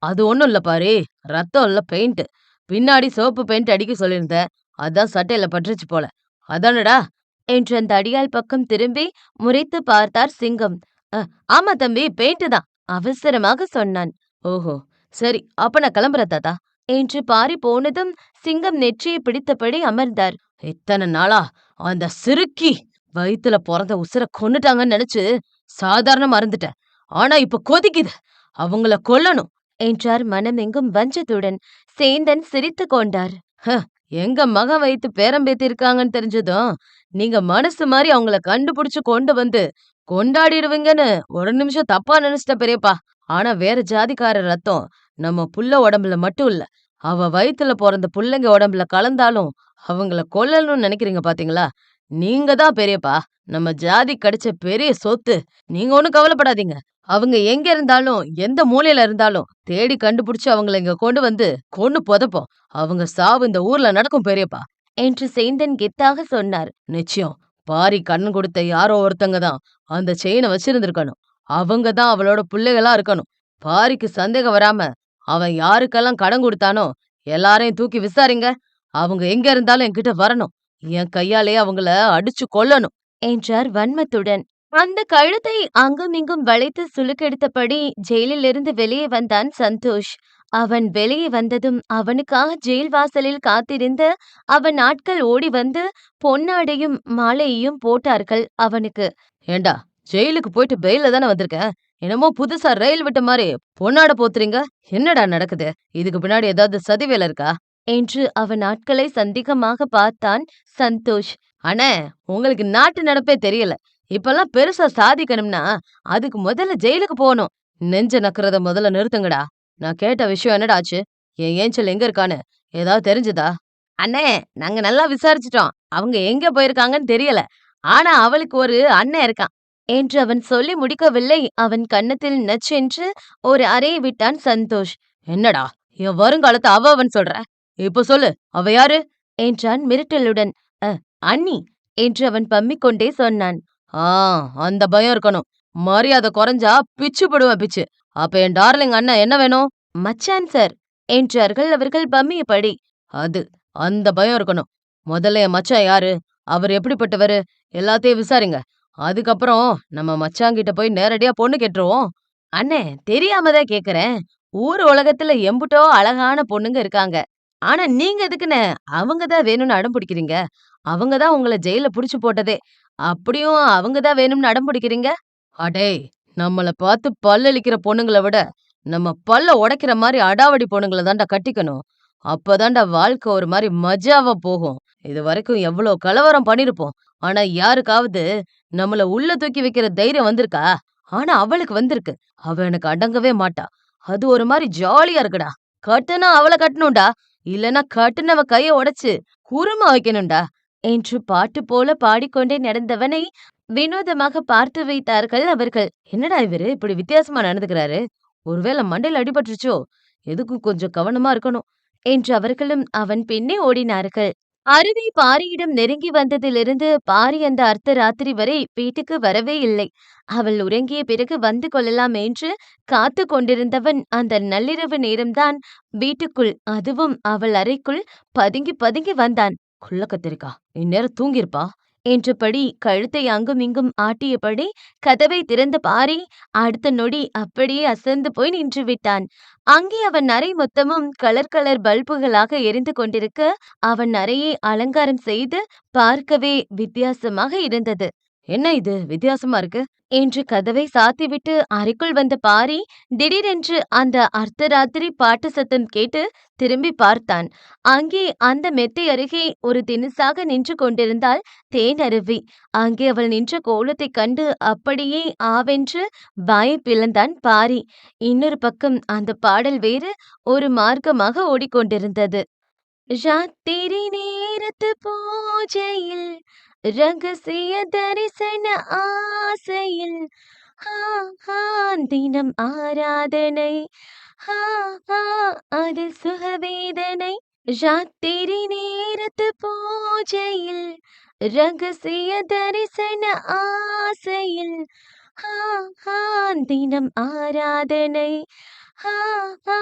அது ஒண்ணும் இல்ல பாரி. ரத்தம் இல்ல, பெயிண்ட். பின்னாடி சிவப்பு பெயிண்ட் அடிக்க சொல்லியிருந்தேன். அதான் சட்டையில பட்டுருச்சு போல. அதானடா? என்று அந்த அடியாள் பக்கம் திரும்பி முறைத்து பார்த்தார் சிங்கம். ஆமா தம்பி, பெயிண்ட் தான், அவசரமாக சொன்னான். ஓஹோ, சரி, அப்ப நான் கிளம்புறேன் தாத்தா என்று பாரி போனதும் சிங்கம் நெற்றியை பிடித்தபடி அமர்ந்தார். இத்தன நாளா அந்த சிறுக்கி வயித்துல பொறந்த உசுர கொன்னுட்டாங்கன்னு நெனச்சு சாதாரணமா இருந்துட்டேன். ஆனா இப்ப கொதிக்குது. அவங்கள கொல்லணும். என்றார் மனமெங்கும் வஞ்சத்துடன். சேந்தன் சிரித்துக் கொண்டார். ஹ, எங்க மகன் வயித்து பேரம்பேத்தி இருக்காங்கன்னு தெரிஞ்சதும், நீங்க மனசு மாரி அவங்கள கண்டுபிடிச்சு கொண்டு வந்து கொண்டாடிடுவீங்கன்னு ஒரு நிமிஷம் தப்பா நெனச்சுட்டேன் பெரியப்பா. ஆனா வேற ஜாதிக்கார ரத்தம் நம்ம புள்ள உடம்புல மட்டும் இல்ல. அவ வயித்துல பொறந்த புள்ளைங்க உடம்புல கலந்தாலும் அவங்கள கொல்லணும்னு நெனைக்கிறீங்க பாத்தீங்களா? நீங்க தான் பெரியப்பா. நம்ம ஜாதி கிடைச்ச பெரிய சொத்து. நீங்க ஒண்ணும் கவலைப்படாதீங்க. அவங்க எங்க இருந்தாலும், எந்த மூலையில இருந்தாலும் தேடி கண்டுபிடிச்சு அவங்கள இங்க கொண்டு வந்து கொன்னு புதைப்போம். அவங்க சாவு இந்த ஊர்ல நடக்கும் பெரியப்பா. என்று சேந்தன் கெத்தாக சொன்னார். நிச்சயம். பாரி கண்ணு கொடுத்த யாரோ ஒருத்தங்க தான் அந்த செயின வச்சிருந்திருக்கணும். அவங்க தான் அவளோட புள்ளைகளா இருக்கணும். பாரிக்கு சந்தேகம் வராம, அவன் யாருக்கெல்லாம் கடன் குடுத்தானோ, எல்லாரையும் தூக்கி விசாரிங்க. அவங்க எங்க இருந்தாலும் என்கிட்ட வரணும். என் கையாலேயே அவங்கள அடிச்சு கொல்லணும். என்றார் வன்மத்துடன். அந்த கழுத்தை அங்குமிங்கும் வளைத்து சுளுக்கெடுத்தபடி ஜெயிலிலிருந்து வெளியே வந்தான் சந்தோஷ். அவன் வெளியே வந்ததும் அவனுக்காக ஜெயில் வாசலில் காத்திருந்த அவன் ஆட்கள் ஓடி வந்து பொன்னாடையும் மாலையையும் போட்டார்கள் அவனுக்கு. ஏன்டா, ஜெயிலுக்கு போயிட்டு பெயில்ல தானே வந்திருக்க. என்னமோ புதுசா ரயில் விட்ட மாரி பொன்னாட போத்துறீங்க. என்னடா நடக்குது? இதுக்கு பின்னாடி ஏதாவது சதி வேலை இருக்கா? என்று அவன் ஆட்களை சந்தேகமாக பார்த்தான் சந்தோஷ். அண்ணே, உங்களுக்கு நாட்டு நடப்பே தெரியல. இப்பல்லாம் பெருசா சாதிக்கணும்னா, அதுக்கு முதல்ல ஜெயிலுக்கு போணும். நெஞ்ச நக்குறத முதல்ல நிறுத்துங்கடா. நான் கேட்ட விஷயம் என்னடா ஆச்சு? என் ஏஞ்சல் எங்க இருக்கான்னு ஏதாவது தெரிஞ்சுதா? அண்ணே, நாங்க நல்லா விசாரிச்சுட்டோம். அவங்க எங்க போயிருக்காங்கன்னு தெரியல. ஆனா அவளுக்கு ஒரு அண்ணன் இருக்கான். என்று அவன் சொல்லி முடிக்கவில்லை. அவன் கன்னத்தில் நச்சென்று ஒரு அறையை விட்டான் சந்தோஷ். என்னடா, என் வருங்காலத்த அவன் சொல்ற? இப்ப சொல்லு, அவ யாரு? என்றான் மிரட்டலுடன். அண்ணி என்று அவன் பம்மிக் கொண்டே சொன்னான். ஆ, அந்த பயம் இருக்கணும். மரியாதை குறைஞ்சா பிச்சு போடுவேன் பிச்சு. அப்ப என் டார்லிங் அண்ணன் என்ன வேணும்? மச்சான் சார் என்றார்கள் அவர்கள் பம்மியபடி. அது, அந்த பயம் இருக்கணும். முதல்ல என் மச்சான் யாரு? அவர் எப்படிப்பட்டவரு? எல்லாத்தையும் விசாரிங்க. அதுக்கப்புறம் நம்ம மச்சாங்கிட்ட போய் நேரடியா பொண்ணு கேட்டுருவோம். அண்ணே, தெரியாம தான் கேக்குறேன். ஊர் உலகத்துல எம்புட்டோ அழகான பொண்ணுங்க இருக்காங்க. ஆனா நீங்க எதுக்குண்ணே அவங்க தான் வேணும்னு அடம் பிடிக்கிறீங்க? அவங்க தான் உங்கள ஜெயில்ல புடிச்சு போட்டதே. அப்படியும் அவங்க தான் வேணும்னு அடம் பிடிக்கிறீங்க? அடேய், நம்மள பார்த்து பல்லளிக்கிற பொண்ணுங்கள விட, நம்ம பல்ல உடைக்கிற மாரி அடாவடி பொண்ணுங்கள தான்டா கட்டிக்கணும். அப்பதான்டா வாழ்க்கை ஒரு மாரி மஜாவா போகும். இதுவரைக்கும் எவ்ளோ கலவரம் பண்ணிருப்போம். ஆனா யாருக்காவது நம்மள உள்ள தூக்கி வைக்கிற தைரியம் வந்திருக்கா? ஆனா அவளுக்கு வந்திருக்கு. அவ எனக்கு அடங்கவே மாட்டா. அது ஒரு மாரி ஜாலியா இருக்குடா. கட்டுனா அவள கட்டணும்டா. இல்லன்னா கட்டுனவ கைய உடைச்சு குருமா வைக்கணும்டா. என்று பாட்டு போல பாடிக்கொண்டே நடந்தவனை வினோதமாக பார்த்து வைத்தார்கள் அவர்கள். என்னடா இவரு இப்படி வித்தியாசமா நடந்துக்கிறாரு? ஒருவேளை மண்டையில அடிபட்டுருச்சோ? எதுக்கும் கொஞ்சம் கவனமா இருக்கணும். என்று அவர்களும் அவன் பின்னே ஓடினார்கள். அருவி பாரியிடம் நெருங்கி வந்ததிலிருந்து பாரி அந்த அர்த்த ராத்திரி வரை வீட்டுக்கு வரவே இல்லை. அவள் உறங்கிய பிறகு வந்து கொள்ளலாம் என்று காத்து கொண்டிருந்தவன் அந்த நள்ளிரவு நேரம்தான் வீட்டுக்குள், அதுவும் அவள் அறைக்குள் பதுங்கி பதுங்கி வந்தான். குள்ள கத்திரிக்கா, இந்நேரம் தூங்கிருப்பா. என்றபடி கழுத்தை அங்குமிங்கும் ஆட்டியபடி கதவை திறந்த பாரி அடுத்த நொடி அப்படியே அசந்து போய் நின்று விட்டான். அங்கே அவன் அறை மொத்தமும் கலர் கலர் பல்புகளாக எரிந்து கொண்டிருக்க, அவன் அறையை அலங்காரம் செய்து பார்க்கவே வித்தியாசமாக இருந்தது. என்ன இது வித்தியாசமா இருக்கு? என்று கதவை சாத்திவிட்டு அறைக்குள் வந்த பாரி திடீரென்று அந்த அர்த்தராத்திரி பாட்டு சத்தம் கேட்டு திரும்பி பார்த்தான். அங்கே அந்த மெத்தை அருகே ஒரு தினுசாக நின்று கொண்டிருந்தாள் தேனருவி. அங்கே அவள் நின்ற கோலத்தைக் கண்டு அப்படியே ஆவென்று வாயைப் பிளந்தான் பாரி. இன்னொரு பக்கம் அந்த பாடல் வேறு ஒரு மார்க்கமாக ஓடிக்கொண்டிருந்தது. ராத்திரி நேரத்து பூஜையில் ரகசிய தரிசன ஆசையில் ஹா ஹா தினம் ஆராதனை ஹா ஹா அது சுகவேதனை. ராத்திரி நேரத்து பூஜையில் ரகசிய தரிசன ஆசையில் ஹா ஹா தினம் ஆராதனை ஹா ஹா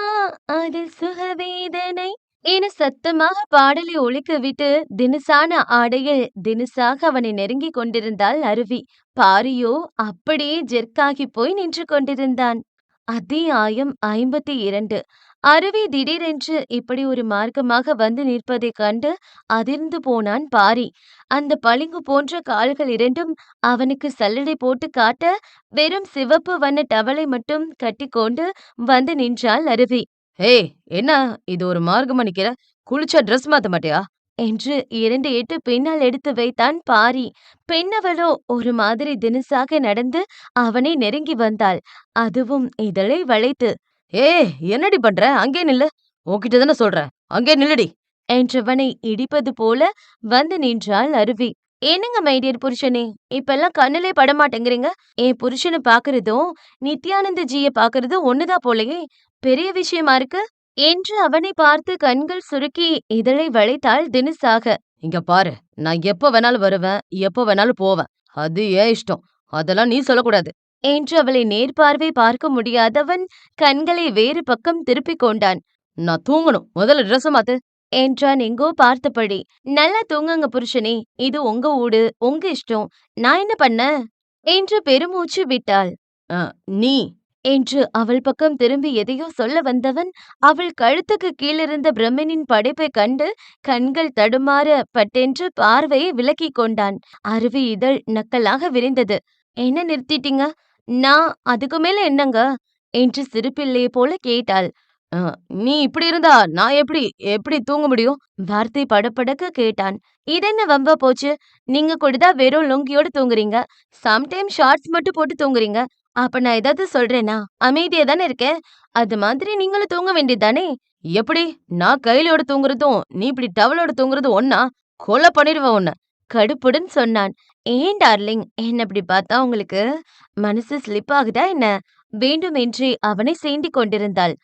அது சுகவேதனை என சத்தமாக பாடலை ஒலிக்கவிட்டு தினுசான ஆடையில் தினுசாக அவனை நெருங்கிக் கொண்டிருந்தாள் அருவி. பாரியோ அப்படியே ஜெர்க்காகி போய் நின்று கொண்டிருந்தான். அத்தியாயம் 52. அருவி திடீரென்று இப்படி ஒரு மார்க்கமாக வந்து நிற்பதைக் கண்டு அதிர்ந்து போனான் பாரி. அந்த பளிங்கு போன்ற கால்கள் இரண்டும் அவனுக்கு சல்லடை போட்டு காட்ட, வெறும் சிவப்பு வண்ண டவலை மட்டும் கட்டிக்கொண்டு வந்து நின்றாள் அருவி. ஏய், என்ன இது ஒரு மார்க்கமா நிக்கிற? குளிச்சா ட்ரெஸ் மாத்த மாட்டியா? என்று 2 எட்டு பின்னால் எடுத்து வைத்தான் பாரி. பெண்ணவளோ ஒரு மாதிரி தினுசாக நடந்து அவனை நெருங்கி வந்தாள். அதுவும் இதழை வளைத்து. ஏய், என்னடி பண்ற? அங்கே நில்லு. உன்கிட்ட தானே சொல்றேன். அங்கே நில்லுடி. என்றவனை இடிப்பது போல வந்து நின்றாள் அருவி. என்னங்க மைடியர் புருஷனே, இப்பெல்லாம் கண்ணுலே படமாட்டேங்கிறீங்க. என் புருஷனை பாக்குறதும் நித்யானந்த ஜிய பாக்குறதும் ஒண்ணுதான் போலயே, பெரிய விஷயமா இருக்கு என்று அவனை பார்த்து கண்கள் சுருக்கி இதழை வளைத்தாள் தினுசாக. இங்க பாரு, நான் எப்ப வேணாலும் வருவேன், எப்ப வேணாலும் போவேன். அது ஏன் இஷ்டம். அதெல்லாம் நீ சொல்லக்கூடாது. என்று அவளை நேர்பார்வை பார்க்க முடியாதவன் கண்களை வேறு பக்கம் திருப்பிக் கொண்டான். நான் தூங்கணும். முதல்ல ட்ரெஸ் மாத்து. என்றான் எங்கோ பார்த்தபடி. நல்லா தூங்குங்க புருஷனே, இது உங்க ஊடு, உங்க இஷ்டம், நான் என்ன பண்ண என்று பெருமூச்சு விட்டாள். அ, நீ என்று அவள் பக்கம் திரும்பி எதையோ சொல்ல வந்தவன் அவள் கழுத்துக்கு கீழிருந்த பிரம்மனின் படைப்பைக் கண்டு கண்கள் தடுமாற பட்டென்று பார்வையை விலக்கிக் கொண்டான். அருவி இதழ் நக்கலாக விரிந்தது. என்ன நிறுத்திட்டீங்க? நான் அதுக்கு மேல என்னங்க என்று சிறுபிள்ளை போல கேட்டாள். அ, நீ இப்படி இருந்தா நான் எப்படி எப்படி தூங்க முடியும்? வார்த்தை படபடக்க கேட்டான். இதென்ன வம்பா போச்சு? நீங்க கூடதான் வெறும் லுங்கியோட தூங்குறீங்க, சம்டைம் ஷார்ட்ஸ் மட்டும் போட்டு தூங்குறீங்க. அப்ப நான் ஏதாவது சொல்றேனா? அமைதியா தானே இருக்கேன். அது மாதிரி நீங்களும் தூங்க வேண்டியதுதானே? எப்படி? நான் கைலியோட தூங்குறதும் நீ இப்படி டவலோட தூங்குறதும் ஒண்ணா? கொலை பண்ணிடுவேன் உன்னை. கடுப்புடன் சொன்னான். ஏன் டார்லிங், என்ன இப்படி பார்த்தா உங்களுக்கு மனசு ஸ்லிப் ஆகுதா என்ன? வேண்டுமென்றே அவனை சீண்டிக் கொண்டிருந்தாள்.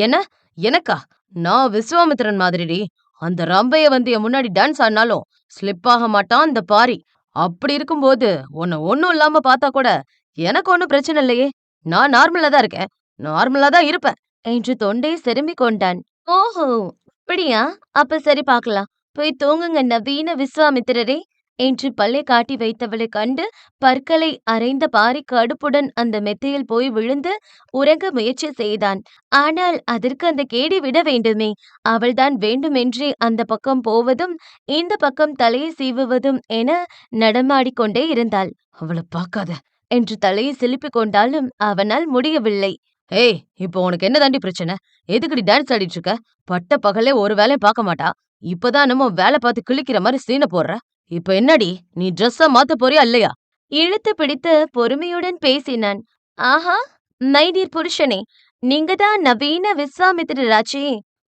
என்ன? எனக்கா? நான் விஸ்வாமித்திரன் மாதிரிடி. அந்த ரம்பைய வந்து என் முன்னாடி டான்ஸ் ஆடினாலும் ஸ்லிப் ஆக மாட்டான் அந்த பாரி. அப்படி இருக்கும்போது உன்னை ஒண்ணும் இல்லாம பார்த்தா கூட எனக்கு ஒண்ணும் பிரச்சனை இல்லையே. நான் நார்மலா தான் இருக்கேன். நார்மலா தான் இருப்பேன். என்று தொண்டை செருமிக் கொண்டான். ஓஹோ, அப்படியா? அப்ப சரி பார்க்கலாம். போய் தூங்குங்க நவீன விஸ்வாமித்திரரே என்று பல்லை காட்டி வைத்தவளைக் கண்டு பற்களை அரைந்த பாரி கடுப்புடன் அந்த மெத்தையில் போய் விழுந்து உறங்க முயற்சி செய்தான். ஆனால் அதற்கு அந்த கேடி விட வேண்டுமே. அவள்தான் வேண்டுமென்றே அந்த பக்கம் போவதும் இந்த பக்கம் தலையை சீவுவதும் என நடமாடிக்கொண்டே இருந்தாள். அவளை பார்க்காத. என்று தலையை சிலுப்பிக் கொண்டாலும் அவனால் முடியவில்லை. ஏய், இப்போ உனக்கு என்ன தாண்டி பிரச்சனை? எதுக்குடி டான்ஸ் ஆடிட்டு இருக்க? பட்ட பகலே ஒரு வேலையும் பார்க்க மாட்டா. இப்பதான் என்னமோ வேலை பார்த்து கிழிக்கிற மாதிரி சீனை போடுற. இப்ப என்னடி, நீ ட்ரெஸ்ஸ மாத்த போறியா இல்லையா? இழுத்து பிடித்து பொறுமையுடன் பேசினான். ஆஹா, மை டியர் புருஷனே, நீங்க தான் நவீன விஸ்வாமித்திரராச்சே.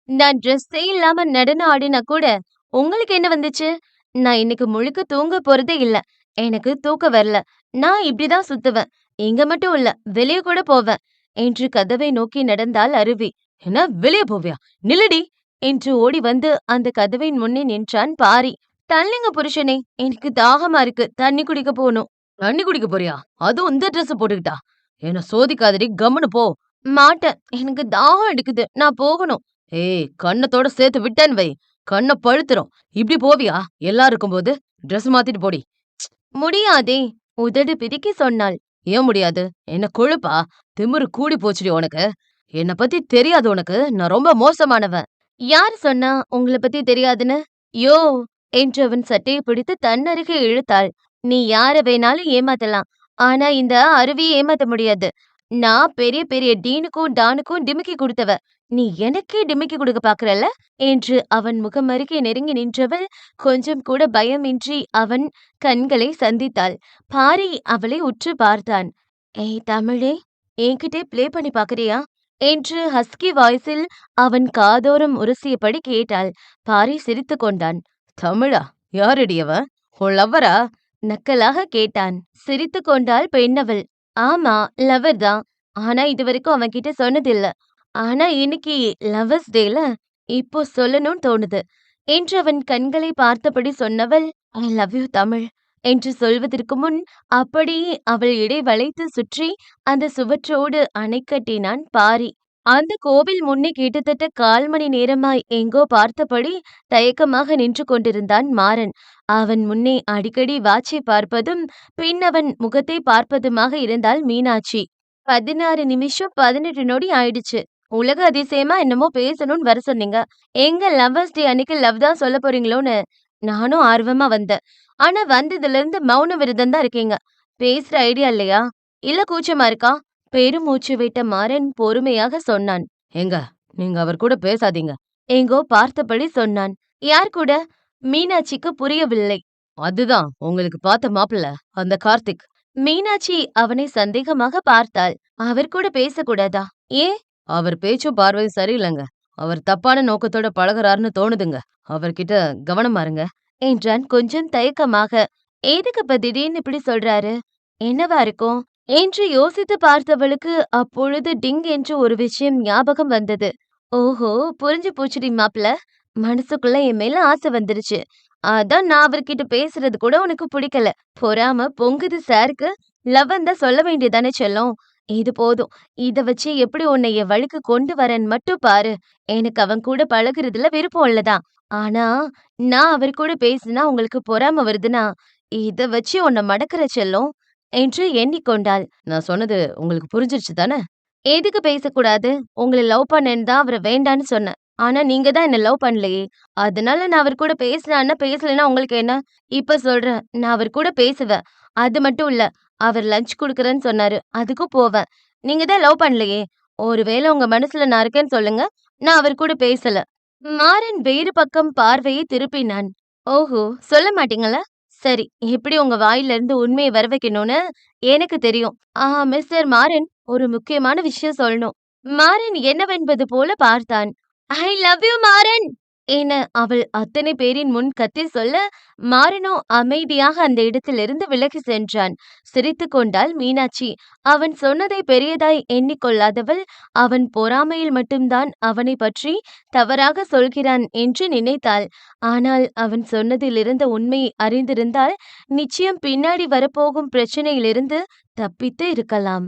நான் ட்ரெஸ்ஸே இல்லாம நடனம் ஆடினா கூட உங்களுக்கு என்ன வந்துச்சு? நான் இன்னைக்கு முழுக்க தூங்க போறதே இல்ல. எனக்கு தூக்கம் வரல. நான் இப்படிதான் சுத்துவேன். இங்க மட்டும் இல்ல, வெளிய கூட போவேன் என்று கதவை நோக்கி நடந்தாள் அருவி. என்ன, வெளிய போவியா? நில்லுடி. என்று ஓடி வந்து அந்த கதவின் முன்னே நின்றான் பாரி. தள்ளுங்க புருஷனே, எனக்கு தாகமா இருக்கு, தண்ணி குடிக்க போகணும். தண்ணி குடிக்க போறியா? அதுவும் இந்த ட்ரெஸ் போட்டுக்கிட்டா? என்ன சோதிக்காதடி, கம்முனு போ. மாட்டேன், எனக்கு தாகம் எடுக்குது, நான் போகணும். ஏய், கண்ணத்தோட சேர்த்து விட்டேன்னு வை, கண்ண பழுத்துரும். இப்படி போவியா? எல்லாரும் இருக்கும்போது ட்ரெஸ் மாத்திட்டு போடி. முடியாதே, உதடு பிதுக்கி சொன்னாள். ஏன் முடியாது? என்ன கொழுப்பா? திமிரு கூடி போச்சுடி உனக்கு. என்ன பத்தி தெரியாது உனக்கு. நான் ரொம்ப மோசமானவன். யார் சொன்னா உங்கள பத்தி தெரியாதுன்னு? யோ என்று அவன் சட்டையை பிடித்து தன்னருகே இழுத்தாள். நீ யார வேணாலும் ஏமாத்தலாம், ஆனா இந்த அருவியை ஏமாத்த முடியாது. நான் பெரிய பெரிய டீனுக்கும் டானுக்கும் டிமிக்கி கொடுத்தவ. நீ எனக்கே டிமிக்கி கொடுக்க பாக்குறல்ல என்று அவன் முகமருகே நெருங்கி நின்றவள் கொஞ்சம் கூட பயமின்றி அவன் கண்களை சந்தித்தாள். பாரி அவளை உற்று பார்த்தான். ஏய் தமிழே, என்கிட்டே ப்ளே பண்ணி பாக்குறியா என்று ஹஸ்கி வாய்ஸில் அவன் காதோரம் உரசியபடி கேட்டாள். பாரி சிரித்து கொண்டான். தமிழா? யாரடி அவன்? உன் லவ்வரா? நக்கலாக கேட்டான். சிரித்து கொண்டாள் பெண்ணவள். ஆமா, லவர் தான். ஆனா இதுவரைக்கும் அவன்கிட்ட சொன்னதில்ல. ஆனா இன்னைக்கு லவர்ஸ் டேல இப்போ சொல்லணும்னு தோணுது என்று அவன் கண்களை பார்த்தபடி சொன்னவள், ஐ லவ் யூ தமிழ் என்று சொல்வதற்கு முன் அப்படியே அவள் இடை வளைத்து சுற்றி அந்த சுவற்றோடு அணை கட்டினான் பாரி. அந்த கோவில் முன்னே கிட்டத்தட்ட 1/4 மணி நேரமாய் எங்கோ பார்த்தபடி தயக்கமாக நின்று கொண்டிருந்தான் மாறன். அவன் முன்னே அடிக்கடி வாட்சை பார்ப்பதும் பின் அவன் முகத்தை பார்ப்பதுமாக இருந்தாள் மீனாட்சி. 16 நிமிஷம் 18 நொடி ஆயிடுச்சு. உலக அதிசயமா என்னமோ பேசணும்னு வர சொன்னீங்க. எங்க லவ்வர்ஸ் டே அன்னைக்கு லவ் தான் சொல்லப் போறீங்களோன்னு நானும் ஆர்வமா வந்தேன். ஆனா வந்ததுல இருந்து மௌன விரதம் தான் இருக்கீங்க. பேசுற ஐடியா இல்லையா? இல்ல கூச்சமா இருக்கா? பெருமூச்சு விட்ட மாறன் பொறுமையாக சொன்னான். ஏங்க, நீங்க அவர் கூட பேசாதீங்க. எங்கோ பார்த்தபடி சொன்னான். யார் கூட? மீனாட்சிக்கு புரியவில்லை. அதுதான் உங்களுக்கு பார்த்த மாப்பிள்ளை, அந்த கார்த்திக். மீனாட்சி அவனை சந்தேகமாக பார்த்தாள். அவர் கூட பேசக்கூடாதா? ஏன்? அவர் பேச்சும் பார்வையும் சரியில்லைங்க. அவர் தப்பான நோக்கத்தோட பழகுறாருன்னு தோணுதுங்க. அவர்கிட்ட கவனமா இருங்க. என்றான் கொஞ்சம் தயக்கமாக. எதுக்கு இப்ப திடீர்னு இப்படி சொல்றாரு? என்னவா இருக்கும்? என்று யோசித்து பார்த்தவளுக்கு அப்பொழுது டிங் என்று ஒரு விஷயம் ஞாபகம் வந்தது. ஓஹோ! புரிஞ்சு போச்சுடி மாப்ள. மனசுக்குள்ள என் மேல ஆசை வந்துருச்சு. அதான் நான் அவர்கிட்ட பேசுறது கூட உனக்கு பிடிக்கல. பொறாம பொங்குது சாருக்கு. லவ்வுன்னு தான் சொல்ல வேண்டியதானே செல்லம். இது போதும். இத வச்சு எப்படி உன்னை என் வழிக்கு கொண்டு வரேன்னு மட்டும் பாரு. எனக்கு அவன் கூட பழகுறதுல விருப்பம் இல்லதான். ஆனா, நான் அவர் கூட பேசினா உங்களுக்கு பொறாம வருதுன்னா, இத வச்சு உன்ன மடக்குற செல்லம் என்று எண்ணிக்கொண்டாள். நான் சொன்னது உங்களுக்கு புரிஞ்சிருச்சு தானே? எதுக்கு பேசக்கூடாது? உங்கள லவ் பண்ணேன்னு தான் அவர வேண்டான்னு சொன்னேன். ஆனா நீங்க தான் என்ன லவ் பண்ணலையே! அதனால நான் அவர் கூட பேசினா பேசலன்னா உங்களுக்கு என்ன? இப்ப சொல்றேன். நான் அவர் கூட பேசுவேன். அது மட்டும் இல்ல. அவர் லஞ்ச் குடுக்குறேன்னு சொன்னாரு. அதுக்கும் போவேன். நீங்க தான் லவ் பண்ணலையே! ஒருவேள உங்க மனசுல நான் இருக்கேன்னு சொல்லுங்க. நான் அவர் கூட பேசல. மாறன் வேறு பக்கம் பார்வையை திருப்பினான். ஓஹோ! சொல்ல மாட்டீங்களா? சரி. எப்படி உங்க வாயிலிருந்து உண்மைய வர வைக்கணும்னு எனக்கு தெரியும். மிஸ்டர் மாறன் ஒரு முக்கியமான விஷயம் சொல்லணும். மாறன் என்னவென்பது போல பார்த்தான். I love you Maran! என அவள் அத்தனை பேரின் முன் கத்தி சொல்ல, மாறனோ அமைதியாக அந்த இடத்திலிருந்து விலகி சென்றான். சிரித்துக்கொண்டாள் மீனாட்சி. அவன் சொன்னதை பெரியதாய் எண்ணிக்கொள்ளாதவள், அவன் பொறாமையில் மட்டும்தான் அவனைப் பற்றி தவறாக சொல்கிறான் என்று நினைத்தாள். ஆனால் அவன் சொன்னதிலிருந்த உண்மையை அறிந்திருந்தால், நிச்சயம் பின்னாடி வரப்போகும் பிரச்சனையிலிருந்து தப்பித்து இருக்கலாம்.